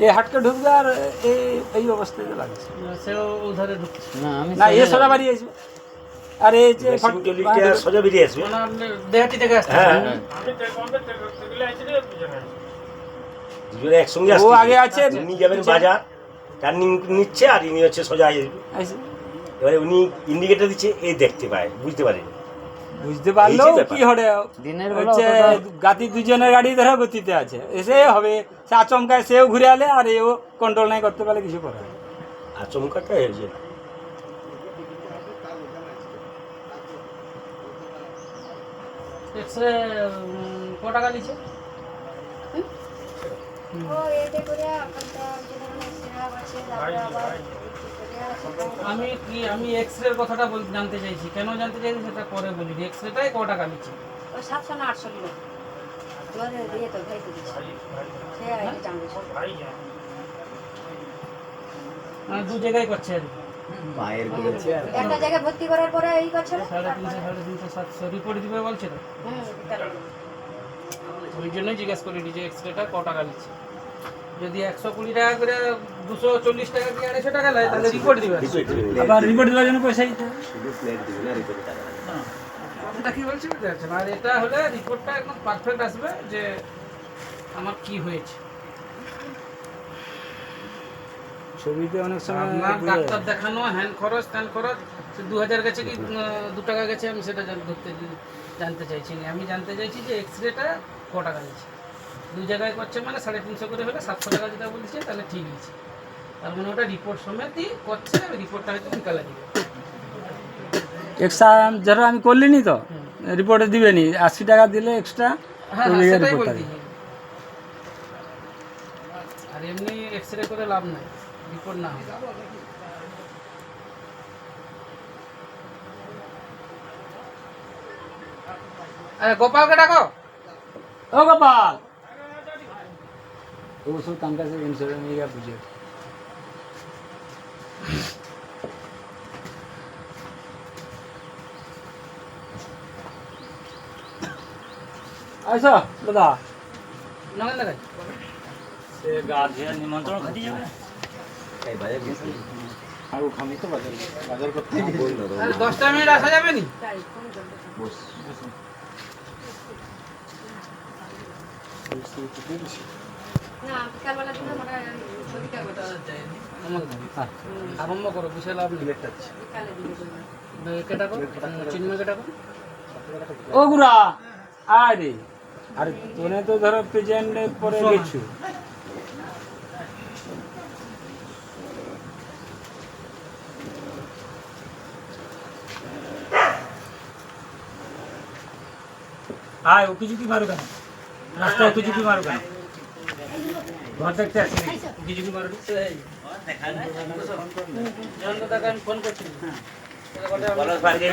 এই হাটকে ঢুকবে আর এই অবস্থায় লাগছে সেও ওধারে ঢুকছে না, এ সোজা বাড়ি আসবে আর এই যে সোজা বেরিয়ে আসবে। দেহাটি থেকে আসছে। হ্যাঁ দুজনে একসঙ্গে ও আসছে। আগে আছে, উনি যাবেন বাজার, টার্নিং নিচ্ছে, আর ইনি হচ্ছে সোজা আসবে। এবারে উনি ইন্ডিকেটর দিচ্ছে, এই দেখতে পায়, বুঝতে পারে। বুঝতে পারলো এই যে ব্যাপার। কি হবে দিনের বেলা হচ্ছে গাতি দুজনের গাড়ি ধরে গতিতে আছে, এসে হবে সে আচমকায় সেও ঘুরে আলে আর এও কন্ট্রোল নাই করতে পারলে কিছু করে না। আচমকাটা হয়েছে। এক্সরে ক টাকা নিচ্ছে? আমি এক্সরের কথাটা জানতে চাইছি, কেন জানতে চাইছি সেটা পরে বলি। এক্সরেটাই ক টাকা নিচ্ছে? ওই 700 না 800 কিলো জোরে দিয়ে তো ভাই তো দিচ্ছে সে আইডি জানবে দু জায়গায় করছে আর কি। মায়ের করেছে আর একটা জায়গায় ভর্তি করার পরে এই করছে না 350, 350, 700 রিপোর্ট দিবে বলছে তো। তাহলে ওই জন্যই জিজ্ঞেস করি যে এক্সরেটা ক টাকা নিচ্ছে। যদি 120 টাকা করে 240 টাকা কি 250 টাকা লাগে তাহলে রিপোর্ট দিবে। আবার রিপোর্ট দেওয়ার জন্য পয়সা দিতে হবে। শুধু প্লেট দিবে না, রিপোর্টে টাকা লাগবে। এটা কি বলছি বুঝতে পারছেন? আর এটা হলে রিপোর্টটা একদম পারফেক্ট আসবে যে আমার কি হয়েছে। ছবিতে অনেক সময় আপনার ডাক্তার দেখানো, হ্যান্ড খরচ, ত্যান খরচ, সে 2000 গেছে কি 2 টাকা গেছে, আমি সেটা জানতে চাইছি না। আমি জানতে চাইছি যে এক্সরেটা ক টাকা নিচ্ছে। দু জায়গায় করছে মানে 350 করে হলে 700 টাকা যেটা বলছে তাহলে ঠিক আছে। তার মানে ওটা রিপোর্ট সমেতই করছে, রিপোর্টটা হয়তো বিকালে দিবে। এক্সট্রা ধরো আমি করলিনি তো রিপোর্টে দিবেনি, 80 টাকা দিলে এক্সট্রা হ্যাঁ সেটাই রিপোর্টটা বলছি। আর এমনি এক্সরে করে লাভ নাই, রিপোর্ট না হয়। আরে গোপালকে ডাকো। ও গোপাল ও সব তার কাছে ইন্স্যুরেন্স নিয়ে বুঝে আচ্ছা দাদা নগেন দেখাই সে গা ধুয়ে নিমন্ত্রণ খাতে যাবে এই বাজার গেছে। আর ও খামি তো বাজার করতে বললো তো। আরে 10টা মিনিট আসা যাবে নি? তাই ফোন করবে বস। না বিকালবেলা দিলে মোটা ছবিটা করতে আরম্ভ করো, বিশাল লাভ নেই। বিকালে দিলে করবে কেটা করো, চিন্ময় কেটা করো। ও গুড়া আরে আরে তোনে তো ধরো প্রেজেন্ট পরে গেছো আয় ও কিছু কি মারো কেন রাস্তায় কিছু কি মারো কেন ঘর দেখতে আসি কিছু কি মারো জনতাকে আমি ফোন করছি। বলার পারে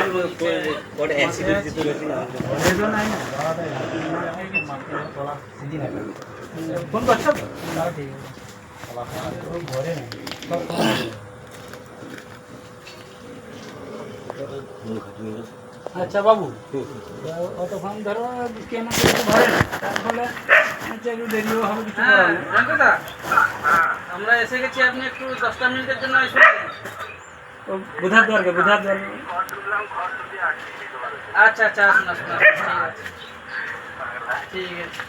কোড অ্যাক্সিডেন্ট দিতে গেছিল। ফোন করছো আচ্ছা বাবু অতক্ষণ ধরো কেন ধরে না তার ফলে একটু দেরিও হবে কিছু হ্যাঁ করার নেই। জনতা, আমরা এসে গেছি, আপনি একটু 10টা মিনিটের জন্য আসুন। ও বুধার দরকার আচ্ছা আচ্ছা আসুন আসুন আসুন, ঠিক আছে ঠিক আছে।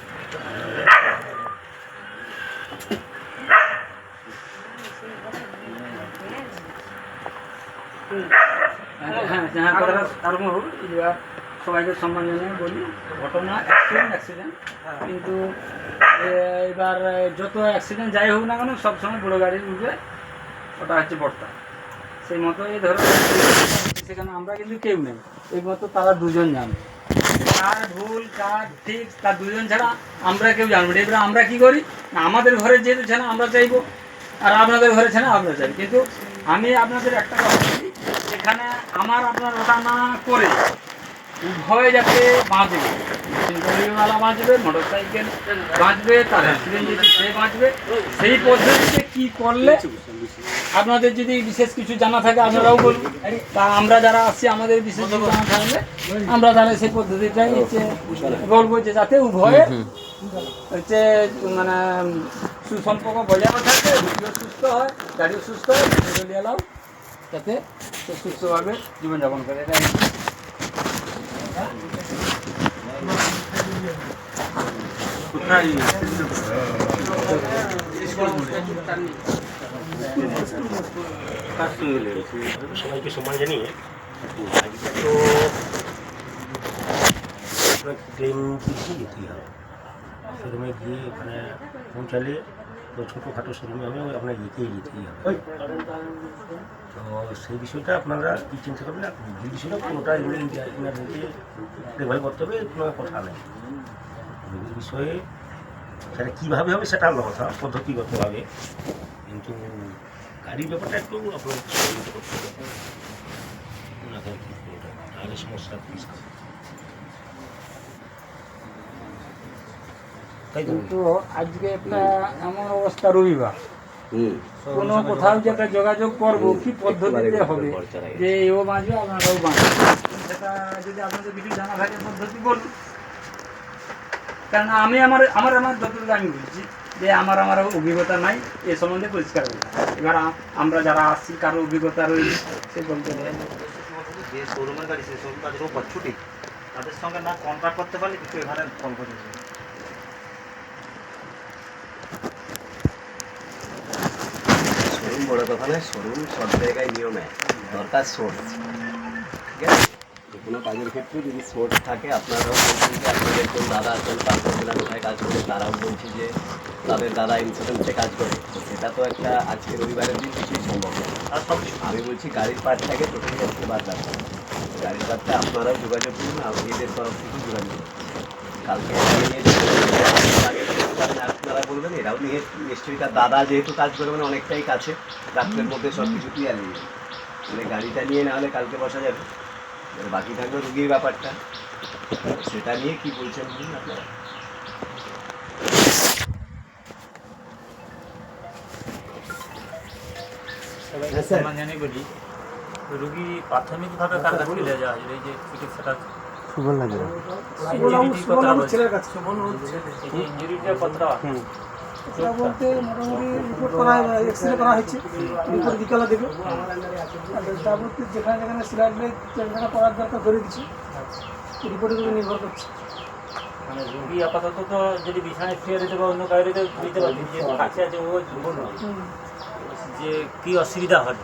হ্যাঁ হ্যাঁ কথাটা আরম্ভ হোক এবার সবাইকে সম্মান জানিয়ে বলি ঘটনা অ্যাক্সিডেন্ট কিন্তু এবার যত অ্যাক্সিডেন্ট যাই হোক না কেন সবসময় বড়ো গাড়ি উঠবে ওটা হচ্ছে বর্তা সেই মতো এই ধরো সেখানে আমরা কিন্তু কেউ নেই এই মতো তারা দুজন জানে কার ভুল কার ঠিক তার দুজন ছাড়া আমরা কেউ জানবো না। এবার আমরা কী করি না আমাদের ঘরে যেহেতু ছাড়া আমরা চাইবো আর আপনাদের ঘরে ছাড়া আমরা চাই কিন্তু আমি আপনাদের একটা কথা বলি এখানে আমার আপনার ওটা না করে উভয় যাতে বাঁচবে সিঙ্গলওয়ালা বাঁচবে মোটর সাইকেল বাঁচবে তার অ্যাক্সিডেন্ট যদি সে বাঁচবে সেই পদ্ধতিতে কী করলে আপনাদের যদি বিশেষ কিছু জানা থাকে আপনারাও বলুন তা আমরা যারা আসছি আমাদের বিশেষ কিছু জানা থাকলে আমরা তাহলে সেই পদ্ধতিটাই হচ্ছে বলবো যে যাতে উভয়ে হচ্ছে মানে সুসম্পর্ক বজায় থাকে, রুগীও সুস্থ হয়, গাড়িও সুস্থ হয়, মেডিকেল এলাও যাতে সে সুস্থভাবে জীবনযাপন করে। এটাই সবাইকে সম্মান জানিয়ে আজকে তো ট্রেন পিছিয়ে যেতেই হবে, শোরুমে গিয়ে ওখানে পৌঁছালে তো ছোটোখাটো শোরুমে আমি আপনার যেতেই যেতেই হবে। তো সেই বিষয়টা আপনারা কী চিন্তা করবেন, যে বিষয়টা কোনোটা দেখভাল করতে হবে, কোনো কথা নেই। রোগীর বিষয়ে সেটা কীভাবে হবে সেটা আলাদা কথা, পদ্ধতিগতভাবে, কিন্তু গাড়ির ব্যাপারটা একটু আপনার সহযোগিত করতে হবে, ওনাকে কী করবে তাহলে সমস্যা তাই তো। কিন্তু আজকে একটা এমন অবস্থা, রবিবার, কোনো কোথাও যে একটা যোগাযোগ করবো কি পদ্ধতিতে হবে, যে ও বাঁচবে আপনারাও বাঁচবে, সেটা যদি আপনাদের কিছু জানা থাকে পদ্ধতি বলুন। কারণ আমি আমার যতটুকু আমি বলছি যে আমার অভিজ্ঞতা নাই এ সম্বন্ধে পরিষ্কার হবে। এবার আমরা যারা আসছি কারো অভিজ্ঞতা রয়েছে সে বলতে পারে। যে শোরুমের গাড়ি সেই শোরুম তাদের উপর ছুটি, তাদের সঙ্গে না কন্ট্যাক্ট করতে পারলে কিছু এখানে কল করে দেবে। শোরুম বড় কথা নয়, শোরুম সব জায়গায় নিয়মে দরকার সোর্স, ঠিক আছে। যে কোনো কাজের ক্ষেত্রে যদি সোর্স থাকে, আপনারাও বলছেন যে আপনাদের কোন দাদা আছেন পাঁচশো জেলা কোথায় কাজ করে, তারাও বলছে যে তাদের দাদা ইন্স্যুরেন্সে কাজ করে, তো সেটা তো একটা আজকে রবিবারের দিন কিছুই সম্ভব নয়। আর সব আমি বলছি গাড়ির পার্টটাকে টোটালি আজকে বাদ রাখতে হবে। গাড়ির পার্টটা আপনারাও যোগাযোগ করুন, এদের তরফ থেকেও যোগাযোগ করুন। কালকে আপনারা বলবেন, এরাও নিয়ে নিশ্চয়ই তার দাদা যেহেতু কাজ করে মানে অনেকটাই কাছে, রাত্রের মধ্যে সব কিছু ক্লিয়ার নিয়ে যাবে, মানে গাড়িটা নিয়ে না হলে কালকে বসা যাবে। এবার বাকি থাকবে রুগীর ব্যাপারটা, সেটা নিয়ে কি বলছেন বলুন আপনারা। সম্মান জানিয়ে বলি, রুগী প্রাথমিকভাবে কার কাছে নিয়ে যাওয়া হয়, এই যে চিকিৎসাটা ইঞ্জুরিটা কতটা সেটা বলতে মোটামুটি রিপোর্ট করা এক্সরে করা হয়েছে, রিপোর্ট বিকালে দেবে। তারপরে যেখানে যেখানে সিলাইড যেখানে করার দরকার করে দিচ্ছি, রিপোর্টের উপরে নির্ভর করছে। মানে রুগী আপাতত তো যদি বিছানায় শুয়ে দিতে বা অন্য কাউকে দিতে পারছি, যে কাছে আছে ও বলুন যে কী অসুবিধা হবে,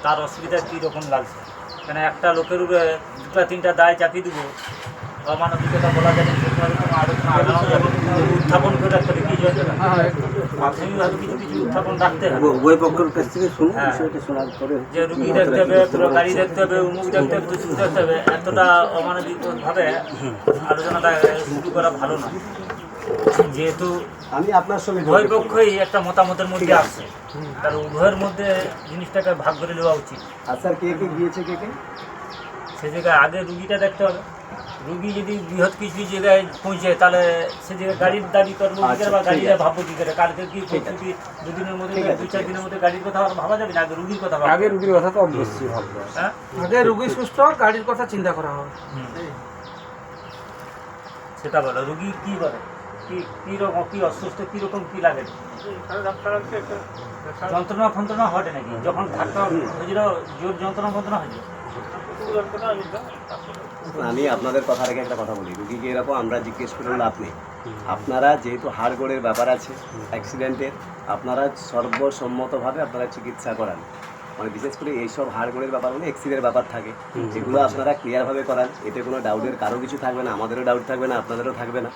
তার অসুবিধা কী রকম লাগছে। মানে একটা লোকের উপরে দুটা তিনটা দায় চাপিয়ে দেবো, অমানবিকতা বলা যাবে, উত্থাপন করে রাখতে হবে। কি প্রাথমিকভাবে কিছু কিছু উত্থাপন রাখতে হবে, উভয় পক্ষের কাছ থেকে শুনুন, হ্যাঁ। বিষয়টা শোনার পরে যে রুগী দেখতে হবে, পুরো গাড়ি দেখতে হবে, উমুক দেখতে হবে, তুসুক দেখতে হবে, এতটা অমানবিকভাবে আলোচনাটা শুরু করা ভালো না। যেহেতু আমি আপনার সঙ্গে উভয় পক্ষই একটা মতামতের মধ্যে আসছে, তার উভয়ের মধ্যে জিনিসটাকে ভাগ করে নেওয়া উচিত। আর স্যার কে কে গিয়েছে কে কে? সে জায়গায় আগে রুগীটা দেখতে হবে। রুগী যদি বৃহৎ কিছু জায়গায় পৌঁছে, তাহলে সে জায়গায় গাড়ির দাবি করবো কি করে, বা গাড়িটা ভাববো কি করে, কালকে কি পরিস্থিতি, দুদিনের মধ্যে দু চার দিনের মধ্যে গাড়ির কথা আর ভাবা যাবে না, আগে রুগীর কথা ভাবা। আগে রুগীর কথা তো অবশ্যই ভাববো। হ্যাঁ, আগে রুগী সুস্থ, গাড়ির কথা চিন্তা করা হবে। সেটা বলো, রুগী কী করে, কী রকম, কী অসুস্থ, কীরকম কী লাগে, যন্ত্রণা ফন্ত্রণা হটে নাকি, যখন ধাক্কা হয়েছিল জোর যন্ত্রণা ফন্ত্রণা হয়েছিল। আমি আপনাদের কথা রেখে একটা কথা বলি, রুগীকে এরকম আমরা জিজ্ঞেস করে লাভ নেই। আপনারা যেহেতু হাড়গোড়ের ব্যাপার আছে অ্যাক্সিডেন্টের, আপনারা সর্বসম্মতভাবে আপনারা চিকিৎসা করান। মানে বিশেষ করে এইসব হাড়গোড়ের ব্যাপার হলে এক্সিডেন্টের ব্যাপার থাকে, যেগুলো আপনারা ক্লিয়ারভাবে করান, এতে কোনো ডাউটের কারো কিছু থাকবে না, আমাদেরও ডাউট থাকবে না, আপনাদেরও থাকবে না,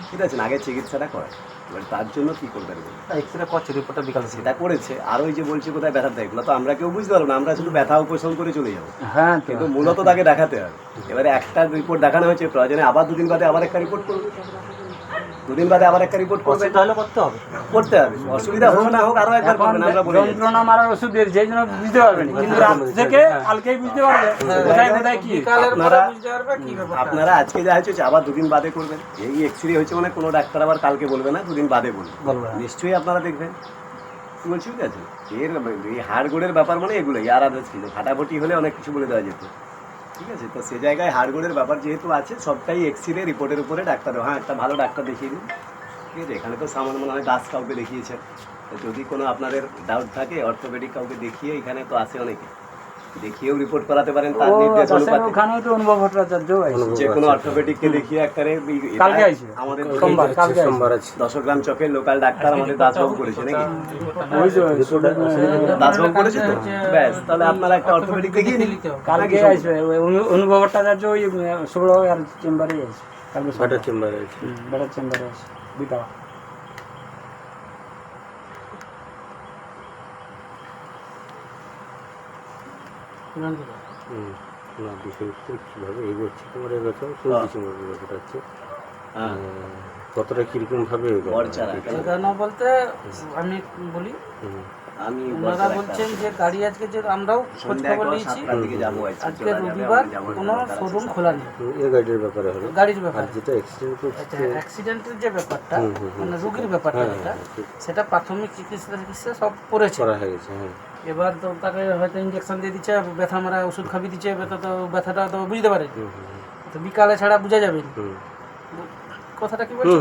ঠিক আছে। আগে চিকিৎসাটা করেন, এবার তার জন্য কী করবেন, এক্সরে করছে, রিপোর্টটা বিকাল সেটা করেছে। আর ওই যে বলছে কোথায় ব্যথা দেয়, এগুলো তো আমরা কেউ বুঝতে পারবো না, আমরা শুধু ব্যথা উপশম করে চলে যাবো। হ্যাঁ, কিন্তু মূলত তাকে দেখাতে হবে। এবারে একটা রিপোর্ট দেখানো হয়েছে, প্রয়োজনে আবার দুদিন বাদে আবার একটা রিপোর্ট করবে, দুদিন বাদে আবার একটা রিপোর্ট করবে, তাহলে করতে হবে। অসুবিধা হোক না হোক আরো একবার করবেন, আমরা বলে যাচ্ছি। যন্ত্রণা মারার ওষুধ দিয়ে যেই জন্য বুঝতে পারবেন, কিন্তু রাত থেকে কালকেই বুঝতে পারবে কোথায় কোথায় কি। আপনারা আজকে যা হয়েছে আবার দুদিন বাদে করবেন। এই এক্সরে হয়েছে মানে কোনো ডাক্তার আবার কালকে বলবে না, দুদিন বাদে বলবে, নিশ্চয়ই আপনারা দেখবেন। কি বলছি, ঠিক আছে। এই হাড়গোড়ের ব্যাপার মানে এগুলোই, আর আদার্স কিছু ফাটাফাটি হলে অনেক কিছু বলে দেওয়া যেত, ঠিক আছে। তো সে জায়গায় হাড়গোড়ের ব্যাপার যেহেতু আছে, সবটাই এক্সরে রিপোর্টের উপরে ডাক্তার, হ্যাঁ একটা ভালো ডাক্তার দেখিয়ে দিন, ঠিক আছে, এখানে তো সামান্য মনে হয় দাস কাউকে দেখিয়েছেন, তো যদি কোনো আপনাদের ডাউট থাকে অর্থোপেডিক কাউকে দেখিয়ে, এখানে তো আসে অনেকে, দেখিয়েও রিপোর্ট করাতে পারেন তার নির্দেশ অনুপাতে। ওখানেও তো অনুভব ভট্টাচার্য আছে। যে কোনো অর্থোপেডিককে দেখিয়ে একবারে কালকে আসবে। আমাদের সোমবার, কালকে আসবে। সোমবার আছে। 10গ্রাম চকের লোকাল ডাক্তার আমাদের দাসবাবু করেছে নাকি? ওই তো দাসবাবু করেছে তো, ব্যাস তাহলে আপনারা একটা অর্থোপেডিক দেখিয়ে নিন। কালকে আসবে ওই অনুভব ভট্টাচার্য ওই শুভ্র আর চেম্বারে আছে কালকে বাটার চেম্বারে আছে। বেটার চেম্বারে আছে দুটা। না বিষয়টা কীভাবে এগোচ্ছে তোমার এবছর 24 ডিসেম্বরের ব্যাপারটা হচ্ছে হ্যাঁ, কতটা কীরকমভাবে বরচারা কেন বলতে আমি বলি, আমি ওনারা বলছেন যে গাড়ি আজকে যে আমরাও খোঁজ খবর নিয়েছি, 7টার দিকে যাবো আজকে রবিবার কোনো শোরুম খোলা নেই এই গাড়ির ব্যাপারে হলো। গাড়ির আর ব্যাপারে। যেটা অ্যাক্সিডেন্ট করছে আচ্ছা, অ্যাক্সিডেন্টের যে ব্যাপারটা মানে রোগীর ব্যাপারটা হ্যাঁ, যেটা, ঠিক সেটা প্রাথমিক চিকিৎসা সব করেছে। করা হয়ে গেছে। হ্যাঁ, এবার তো তাকে হয়তো ইঞ্জেকশন দিয়ে দিচ্ছে, ব্যথা মারা ওষুধ খাবি দিচ্ছে, ব্যথাটা তো বুঝতে পারে, তো বিকালে ছাড়া বোঝা যাবে না। কথাটা কি বলছি?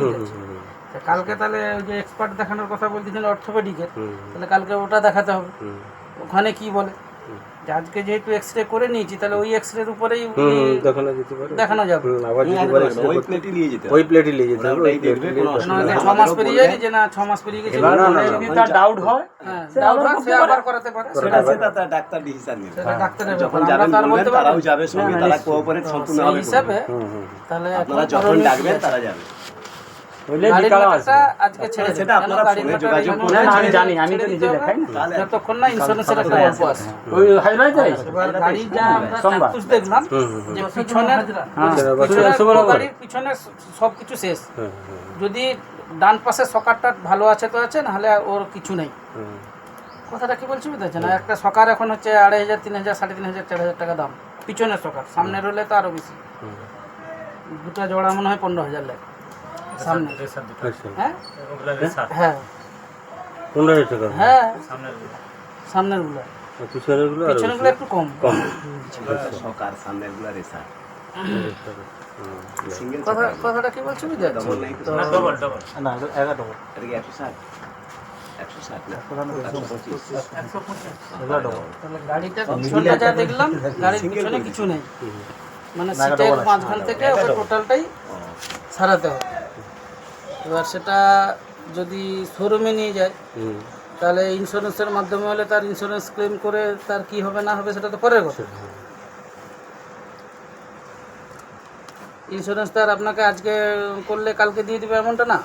কালকে তাহলে ওই যে এক্সপার্ট দেখানোর কথা বলতেছেন অর্থোপেডিকের, তাহলে কালকে ওটা দেখাতে হবে। ওখানে কি বলে যে আজকে যেহেতু এক্সরে করে নিয়েছি, তাহলে ওই এক্সরের উপরেই দেখানো যেতে পারে। দেখানো যাবে। আবার যদি বলে ওই প্লেটই নিয়ে যেতে হবে। ওই প্লেটই নিয়ে যেতে হবে। ওটাই দেখবে, কোনো অসুবিধা না, নেই। 6 মাস পেরিয়ে যায় যে না 6 মাস পেরিয়ে গেছে, যদি তার ডাউট হয় হ্যাঁ ডাউট হয় সে আবার করাতে পারে, সেটা তার ডাক্তার ডিসিশন নেবে। সেটা ডাক্তারের যখন ব্যাপার, আমরা যাবেন তার বলবেন, বলতে পারবো তারাও যাবে সঙ্গে, তারা কোঅপারেট সম্পূর্ণ সেই হবে। হিসাবে। তাহলে আপনারা এখন যখন করণীয় ডাকবেন কি আছে? তারা যাবে। হইলে গাড়ির বিকালে ব্যাপারটা আসবে। আজকে ছেড়ে দেন, সেটা কেন আপনারা গাড়ির ফোনে ব্যাপারটা যোগাযোগ এই করুন। জন্য আমি জানি, আমি তো ছেড়ে নিজে দিতে দেখাই না। হবে, যতক্ষণ না ইন্স্যুরেন্সের একটা গল্প আসে। ওই হাইলাইটে আছে এবার গাড়ির যা আমরা সোমবার। চাক্ষুষ দেখলাম যে পিছনের গাড়ির পিছনে সবকিছু শেষ। যদি ডান পাশে সকারটা ভালো আছে তো আছে, নাহলে ওর কিছু নেই। কথাটা কি বলছি বুঝতে পারছেন? একটা সকার এখন হচ্ছে 2500, 3000, 3500, 4000 টাকা দাম পিছনের সকার, সামনের হলে তো আরো বেশি। দুটা জোড়া মনে হয় 15000 লাগে সামনে। হ্যাঁ হ্যাঁ 15,000 টাকা। হ্যাঁ সামনের গুলো, পিছনের গুলো আর পিছনের গুলো একটু কম। সকার সামনের গুলা রেসার সিঙ্গেল কথাটা কি বলছি বুঝতে পারছেন? ডবল নাই তো, ডবল ডবল না 11 এটা কি 160 160 না 125 তাহলে গাড়িটা পিছনটা যা দেখলাম, গাড়ির পিছনে কিছু নেই, মানে সিটের মাঝখান থেকে ওকে টোটালটাই সারাতে হবে। এবার সেটা যদি শোরুমে নিয়ে যায়, তাহলে ইন্স্যুরেন্সের মাধ্যমে হলে তার ইন্স্যুরেন্স ক্লেম করে তার কি হবে না হবে সেটা তো পরের কথা। ইন্স্যুরেন্স তার আপনাকে আজকে করলে কালকে দিয়ে দিবে এমনটা না।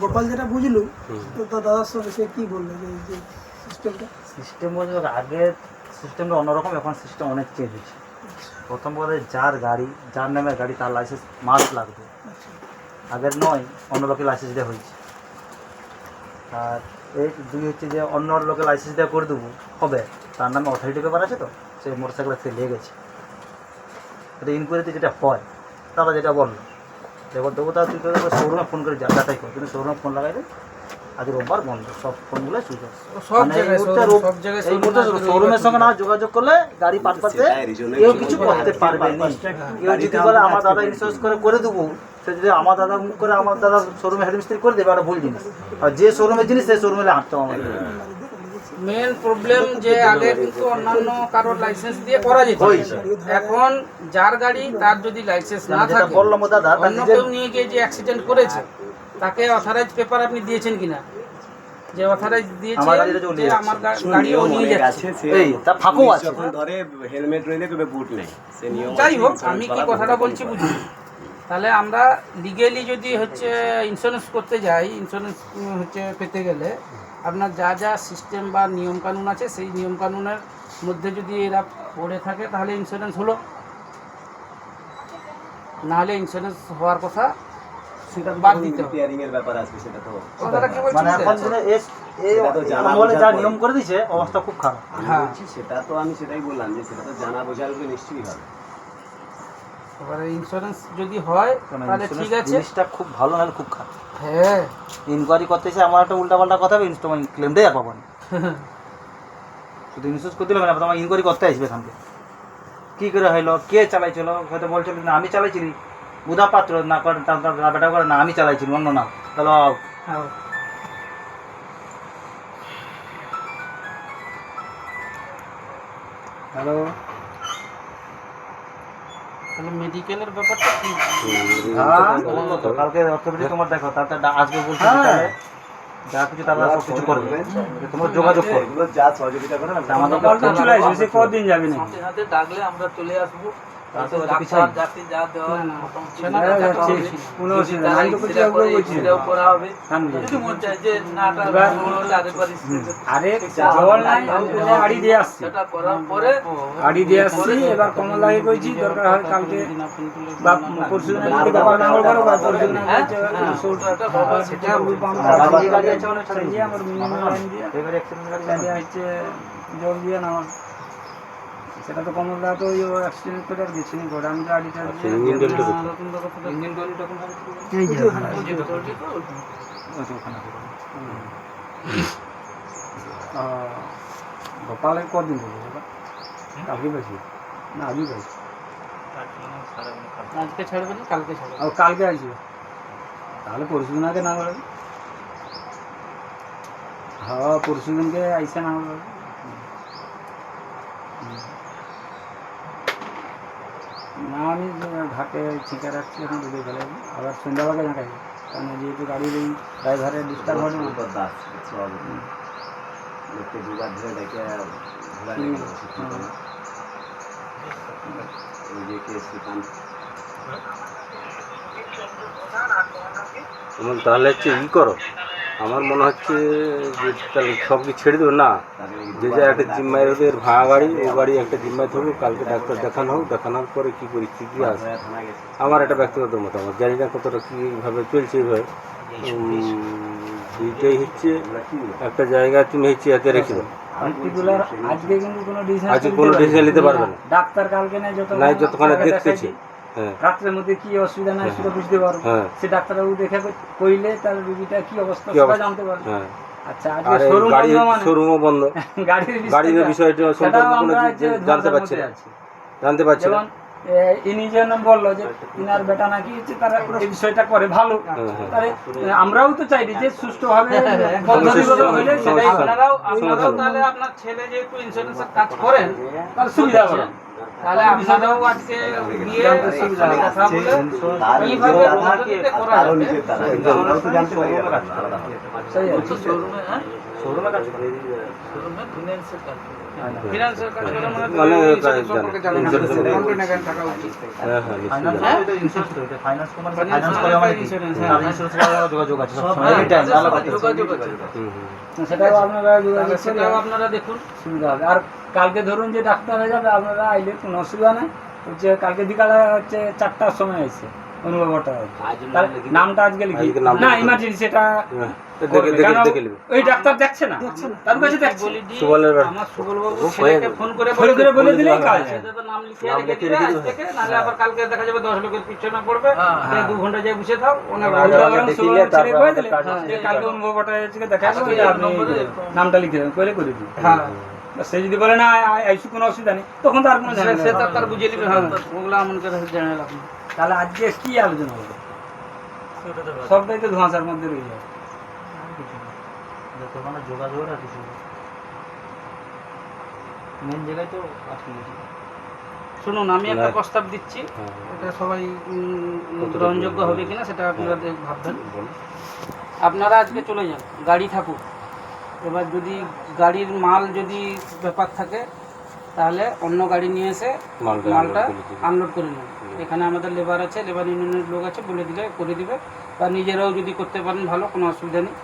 গোপাল যেটা বুঝলো, তো তার দাদার সঙ্গে সে কি বললো যে এই যে সিস্টেমটা? সিস্টেম বলতে আগের সিস্টেমটা অন্যরকম, এখন সিস্টেম অনেক চেঞ্জ হচ্ছে। প্রথম কথা, যার গাড়ি, যার নামে গাড়ি, তার লাইসেন্স মাস্ট লাগবে। আগের নয়, অন্য লোকের লাইসেন্স দেওয়া হয়েছে। আর এই দুই হচ্ছে যে অন্য লোকের লাইসেন্স দেওয়া করে দেবো হবে, তার নামে অথরিটি পেপার আছে, তো সে মোটরসাইকেল থেকে লেগে গেছে। এটা ইনকোয়ারিতে যেটা হয়, তারা যেটা বললো এবার দেবো, তার তুই শোরুমে ফোন করে যাতাই কর, কিন্তু শোরুমে ফোন লাগাইলে আজ রোববার বন্ধ, সব ফোনগুলো সুইচ অফ। সব জায়গায় সব জায়গায় শোরুমের সঙ্গে না যোগাযোগ করলে গাড়ি পারপাসে কেউ কিছু করতে পারবে না। কেউ যদি বলে আমার দাদা ইন্স্যুরেন্স করে দেবো, সে যদি আমার দাদা মুখ করে আমার দাদা শোরুমে হেড মিস্ত্রি করে দেবে, একটা ভুল জিনিস। আর যে শোরুমের জিনিস সেই শোরুমে হাঁটতে হবে আমাদের। মেন প্রবলেম যে আগে কিন্তু অন্যান্য কারোর লাইসেন্স দিয়ে করা যেত, এখন যার গাড়ি তার যদি লাইসেন্স না থাকে, বললাম দাদা, অন্য কেউ নিয়ে গিয়ে যে অ্যাক্সিডেন্ট করেছে তাকে অথরাইজ পেপার আপনি দিয়েছেন কিনা, যে অথরাইজ দিয়েছে যে আমার গাড়িও নিয়ে যাচ্ছে। এই তা ফাঁকও আছে। যখন ধরে হেলমেট রইলে তবে বুট নেই, সে নিয়ম। যাই হোক, আমি কি কথাটা বলছি বুঝুন। তাহলে আমরা লিগেলি যদি হচ্ছে ইন্স্যুরেন্স করতে যাই, ইন্স্যুরেন্স হচ্ছে পেতে গেলে আপনার যা যা সিস্টেম বা নিয়মকানুন আছে, সেই নিয়মকানুনের মধ্যে যদি এরা পড়ে থাকে, তাহলে ইন্স্যুরেন্স হলো। নাহলে ইন্স্যুরেন্স হওয়ার কথা সেটা বাদ দিতে হবে। রিপেয়ারিং এর ব্যাপার আছে, সেটা তো কথাটা কি বলছি মানে বুঝতে এখন পারছেন? দিনে এই আমলে যা নিয়ম করে দিয়েছে, অবস্থা খুব খারাপ। হ্যাঁ, সেটা তো আমি সেটাই বললাম যে সেটা তো জানা বোঝার উপরে নিশ্চয়ই হবে। এবারে ইন্স্যুরেন্স যদি হয় তাহলে ঠিক আছে। জিনিসটা খুব ভালো, নাহলে খুব খারাপ। হ্যাঁ, ইনকোয়ারি করতে এসে আমার একটা উল্টাপাল্টা কথা হবে, তোমার ক্লেমটাই আর পাবো না। শুধু ইন্স্যুরেন্স করতে হবে না, তোমার ইনকোয়ারি করতে আসবে এখানকে কী করে হইলো, কে চালাইছিল, হয়তো বলছিল না আমি চালাইছিলি, বুধা পাত্র না করে তার বেটা করে না আমি চালাইছি অন্য নাম তাহলে হ্যাঁ হ্যালো, তাহলে মেডিকেলের ব্যাপারটা কি হ্যাঁ কালকে অর্থোপেডিক তোমার দেখো তাতে আসবে বলছে হ্যাঁ। বিকালে, যা কিছু তারা সব কিছু করবে তোমরা যোগাযোগ করবে এগুলো যা সহযোগিতা করে আমাদের কালকে চলে আসবে, সে কদিন যাবে না? হাতে ডাকলে আমরা চলে আসবো। তাতে ডাক্তার পিছাই জাতি যা দেওয়া না, না, মোটামুটি সেটা হ্যাঁ, দেখা যাচ্ছি। হবে। কোনো অসুবিধা তারা নাই। আমি তো X-ray কিছু করে, বলছি X-ray করা হবে। কারণ যদি মন চায় যে না এটা এবার- ভালো হলে আরেকবার X-ray করতে। আরে জল নাই, আমি তো আড়ি দিয়ে আসছি, সেটা করার পরে আড়ি দিয়ে আসছি। এবার কমলাকে কইছি দরকার হয় কালকে বা পরশু দিন যদি ব্যাপার না করবো বা পরশু দিন সেটা বলবো আমরা বাবার গাড়ি আছে অনেক ছেড়ে দিয়ে আমার মিনিমাম লাইন দিয়ে এবারে অ্যাক্সিডেন্ট গাড়ি লাইন দিয়ে হচ্ছে জল দিয়ে না আমার সেটা তো কমলদা তো ওই অ্যাক্সিডেন্ট করে আর গেছি নি ঘরে, আমি তো আড়িটা ইঞ্জিন তেলটা কোথায়? ইঞ্জিন গাড়িটা কোন এই যে ওখানে। গোপালে কদিন করবো কালকে পাইছি না আজই পাইছি, আজকে ছাড়বে না কালকে ছাড়বে। আর কালকে আসবে, তাহলে পরশু দিন আগে না বলে। হ্যাঁ পরশু দিনকে আইসে না বলে। না আমি ঘাটে ছিঁকা রাখছি, এখন দুধে ফেলে আবার সন্ধ্যাবেলা ঝাঁকাই, কারণ যেহেতু গাড়ির এই ড্রাইভারের ডিস্টার্ব হয় না। দাস কিছু হবে না। লোককে দুবার ধরে ডেকে ঘোলা লেগে গেল, সে কি করে? ওই যে কেস শ্রীকান্ত তোমার তাহলে হচ্ছে ই করো, আমার মনে হচ্ছে যে তাহলে সব কিছু ছেড়ে দেবো না, তাকে যে যা একটা জিম্মায় ওদের ভাঙা গাড়ি, ও গাড়ি একটা জিম্মায় থাকবে, কালকে ডাক্তার দেখানো হোক, দেখানোর পরে কী পরিস্থিতি আছে। থানা গেছে। আমার একটা ব্যক্তিগত মতামত, জানি না কতটা কীভাবে চলছে এইভাবে। এইটাই হচ্ছে একটা জায়গায় তুমি হচ্ছে এতে রেখে দাও, পার্টিকুলার আজকে কিন্তু কোনো ডিসিশন আজকে কোনো ডিসিশন নিতে পারবে না। ডাক্তার কালকে নাই নাই যতক্ষণে দেখতেছি। হ্যাঁ রাত্রের মধ্যে কি অসুবিধা নাই সেটা বুঝতে পারবো, হ্যাঁ সে ডাক্তারবাবু দেখে কইলে তার রুগীটা কি অবস্থা কি সেটা অবস্থা? জানতে পারবে। হ্যাঁ, আচ্ছা আর আজকে শোরুম গাড়ি মানে শোরুমও বন্ধ, গাড়ির গাড়ির বিষয়টা সেটাও সম্পর্কে কোনো আমরা যে জানতে ধোঁয়াশার পারছি মধ্যে না, আছি। জানতে পারছি না। যেমন ইনি যেন বললো যে ইনার বেটা নাকি হচ্ছে তারা এই বিষয়টা করে ভালো, তাহলে আমরাও তো চাই যে সুষ্ঠুভাবে পদ্ধতিগত হলে সেটাই আপনারাও তাহলে আপনার ছেলে যেহেতু ইন্স্যুরেন্সের কাজ করেন তার সুবিধা হবে। তাহলে আপনারাও আজকে গিয়ে কথা বলে তার কিভাবে নিজের দ্বারা পদ্ধতিতে করা তারও যাবে। নিজের দ্বারা। কিন্তু আমরাও তো জানতে পারি না। সেই আর ও কি। তো শোরুমে শোরুমে কাজ করে শোরুমে ফিনান্সের কাজ করে। ফিনান্সের কাজ করে মানে তো মানে insurance সম্পর্কে জানেন না, insurance কন্টিনিউ থাকা উচিত। হ্যাঁ হ্যাঁ ফাইন্যান্স নিশ্চয়ই। তো ইন্স্যুরেন্স তো এটা ফাইন্যান্স কোম্পানি Finance ফাইন্যান্স করে মানে মানে insurance, ইন্স্যুরেন্স হ্যাঁ। ইন্স্যুরেন্স করার যোগাযোগ আছে সব সময় হ্যাঁ, এনি টাইম তাদের আলাদা সাথে যোগাযোগ আছে। হুম, হুম। সেটাও আপনারা যোগাযোগ তাহলে করলে সেটাও আপনারা দেখুন। সুবিধা হবে। আর কালকে ধরুন যে ডাক্তার হয়ে যাবে আপনারা আইলে কোনো অসুবিধা নেই, হচ্ছে কালকে বিকালে হচ্ছে 4টার সময় আছে অনুভবটা তার নামটা আজকে লিখি আজকে নামটা না লিখে ইমার্জেন্সি সেটা হ্যাঁ, করবে। দেখে কেন দেখে নেবে। ওই ডাক্তার দেখছে না, তার কাছে দেখছে বলি দি, সুবলের বাড়ি। আমার সুবলবাবু ছেলেকে ফোন করে ফোন করে বলে দিলেই কাজ। সেটা তো নাম লিখে রেখে দিবে আজ থেকে, নাহলে আবার কালকে দেখা যাবে 10 লোকের পিছনে পড়বে, হ্যাঁ। 2 ঘন্টা যায় বসে থাক ওনার উল্টা আগে বরং দেখিলে সুবল ছেড়ে তারপর কয়ে আমাদের দিলে, কাজ যে কালকে অনুভবটা হচ্ছে দেখা যাবে যে আপনি নম্বরে নামটা লিখে দেবেন কইলে করে দিন। হ্যাঁ সে যদি বলে না আইসু কোনো অসুবিধা নেই তখন তো আর কোনো ঝামেলা সে নেই। তো তার বুঝে নেবে, হ্যাঁ ওগুলো আমার কাছে জানাল আপনি। তাহলে আজকে কি আলোচনা হবে? সবটাই তো ধোঁয়াশার মধ্যে রয়ে যাবে। যত মানে যোগাযোগ আর কিছু মেন জায়গায় তো আসলে শুনুন আমি একটা না। প্রস্তাব দিচ্ছি, হ্যাঁ, এটা সবাই কতটা গ্রহণযোগ্য হবে কিনা সেটা আপনারা ভাববেন। আপনারা আজকে চলে যান, গাড়ি থাকুক। এবার যদি গাড়ির মাল যদি ব্যাপার থাকে তাহলে অন্য গাড়ি নিয়ে এসে মালটা মালটা unload করে দিবে। আনলোড করে নেন। এখানে আমাদের লেবার আছে, লেবার ইউনিয়নের লোক আছে, বলে দিলে করে দিবে, বা নিজেরাও যদি করতে পারেন ভালো, কোনো অসুবিধা নেই।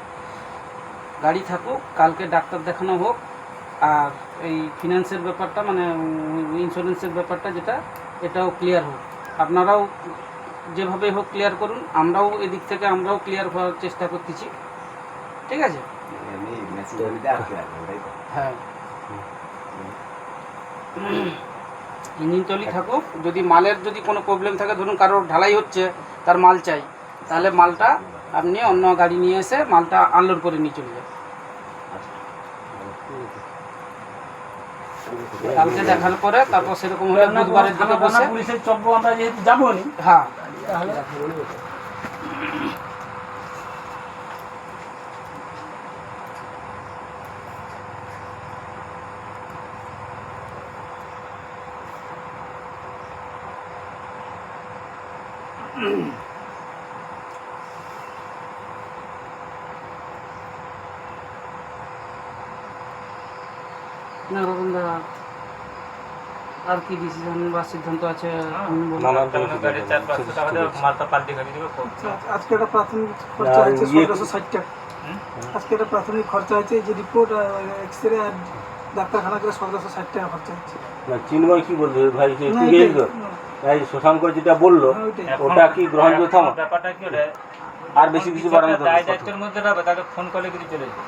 গাড়ি থাকুক, কালকে ডাক্তার দেখানো হোক, আর এই ফিনান্সের ব্যাপারটা মানে ইন্স্যুরেন্সের ব্যাপারটা যেটা, এটাও ক্লিয়ার হোক। আপনারাও যেভাবে হোক ক্লিয়ার করুন, আমরাও এদিক থেকে আমরাও ক্লিয়ার হওয়ার চেষ্টা করতেছি, ঠিক আছে? এমনি মেসেজগুলিতে আটকে রাখবেন, তাই তো? হ্যাঁ, ইঞ্জিন চলি থাকুক। যদি মালের যদি কোনো প্রবলেম থাকে, ধরুন কারোর ঢালাই হচ্ছে, তার মাল চাই, তাহলে মালটা আপনি অন্য গাড়ি নিয়ে এসে মালটা আনলোড করে নিয়ে চলে যাবেন। কালকে দেখার পরে তারপর সেরকম হলে বুধবারের দিকে বসে পুলিশের চব্য আমরা যেহেতু যাবো নি হ্যাঁ তাহলে না রতনদা আর কি ডিসিশন বা সিদ্ধান্ত আছে আমি বলবো। গাড়ির 4-500 টাকা দিয়ে মালটা পাল্টি গাড়ি দেবে আজকে একটা প্রাথমিক খরচা হয়েছে 1760 টাকা। আজকে একটা প্রাথমিক খরচা হয়েছে যে রিপোর্ট এক্সরে আর ডাক্তারখানা করে 1760 টাকা খরচা হচ্ছে। না চিন্ময় কি বলছে ভাই সে একটু গেল তাই শশাঙ্ক যেটা বললো ওটা কি গ্রহণযোগ্য থামা ব্যাপারটা কি হলে আর বেশি কিছু বাড়ানো দরকার নেই। দায়িত্বের মধ্যে রাখবে তাকে ফোন করলে কিছু চলে যাবে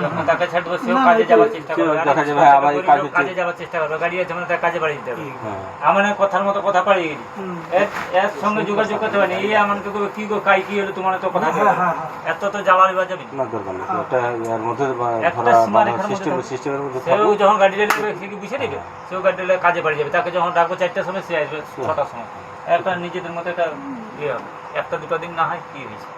যখন তাকে ছাড়বে সেও কাজে যাওয়ার চেষ্টা করবে দেখা যাবে হ্যাঁ আমার কাজ হচ্ছে কাজে যাওয়ার চেষ্টা করবে গাড়ি আছে মানে তার কাজে বাড়িয়ে দিতে হবে হ্যাঁ আমার কথার মতো কথা পাড়িয়ে গেলি এর সঙ্গে যোগাযোগ করতে পারি এই আমাকে কি গো কাই কি হলো তোমার তো কথা বলে এত তো জ্বালা দিবা যাবে না দরকার নেই ওটা এর মধ্যে একটা ধরা সীমারেখার মধ্যে সিস্টেমের মধ্যে সেও যখন গাড়ি নেবে সে কি বুঝে নেবে সেও গাড়ি নিলে কাজে বাড়ি যাবে তাকে যখন ডাকবো 4টার সময় সে আসবে 6টার সময় একটা নিজেদের মধ্যে একটা ইয়ে হবে একটা দুটো দিন না হয় কি হয়েছে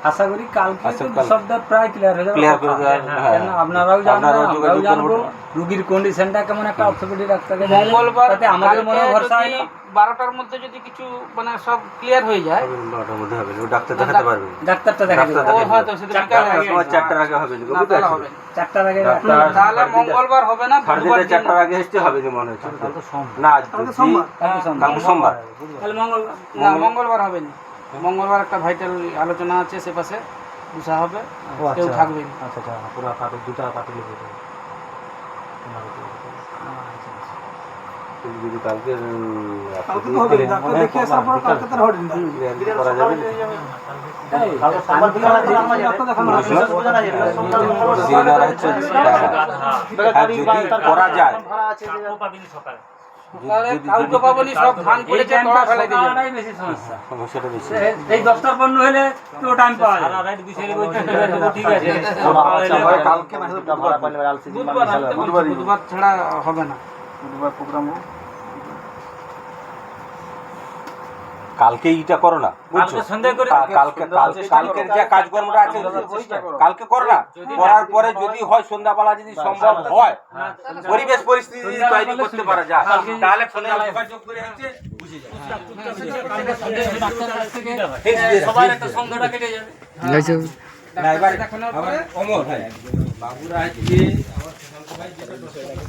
আশা করি কালকে আচ্ছা, তো কাল- সবটা প্রায় ক্লিয়ার হয়ে যাবে ক্লিয়ার করে দেওয়া হ্যাঁ কেন আপনারাও জানবেন আপনারাও আমরাও যোগাযোগ জানবো করবেন। রুগীর কন্ডিশনটা কেমন একটা অর্থোপেডিক ডাক্তারকে দেখালে মঙ্গলবার তাতে আমাদের মনে কালকে ভরসা যদি হয় না 12টার মধ্যে যদি কিছু মানে সব ক্লিয়ার হয়ে যায় নটার মধ্যে হবে ও ডাক্তার দেখাতে পারবে ডাক্তারটা দেখা ডাক্তার যাবে ও হয়তো সেটা বিকালে ডাক্তার হয়ে সময় যাবে। 4টার আগে হবে না না, তাহলে হবে না। 4টার আগে ডাক্তার- তাহলে মঙ্গলবার হবে না সাড়ে বুধবার তিনটে দিন। 4টার আগে আসতে হবে যে মনে হচ্ছে কাল তো সোমবার। না কালকে সোমবার। কালকে সোমবার। কালকে সোমবার তাহলে মঙ্গল না মঙ্গলবার হবে না মঙ্গলবার একটা ভাইটাল আলোচনা আছে সে পাশে বুঝা হবে ও কেউ আচ্ছা থাকবে না। আচ্ছা আচ্ছা পুরো কাটু দুটা কাটলে হয়ে যাবে যদি কালকে কালকে তো হবে না, ডাক্তার দেখে আসার পর কালকে তার হবে না। করা যাবে না? এই, কালকে সোমবার বিকালে ডাক্তার দেখানো হবে। সিনিয়র হচ্ছে আর যদি করা যায় কাকু পাবি না সকালে সকালে কাউকে পাবনি সব ধান এই করেছে টাইমটা তোরা ফেলে দিয়ে যাবে। সকালটাই বেশি সমস্যা সমস্যাটা বেশি এই 10টার পণ্য হলে তো টাইম পাওয়া সারা যায় রাত বিছাই বলছি ঠিক আছে আচ্ছা, হয় কালকে না হলে বুধবার আমি তো বলছি, বুধবার ছাড়া হবে না কালকে ইটা করো না বুঝছো কালকে সন্ধ্যা করে কালকের যে কাজকর্মটা আছে কালকে করো না করার পরে যদি হয় সন্ধ্যাবেলা যদি সম্ভব হয় পরিবেশ পরিস্থিতি যদি তৈরি করতে পারা যায় তাহলে ফোনে যোগাযোগ করে হচ্ছে বুঝে যাবে সবার একটা সংখ্যাটা কেটে যাবে না এবার দেখানোর পরে অমর ভাই বাবুরা হচ্ছে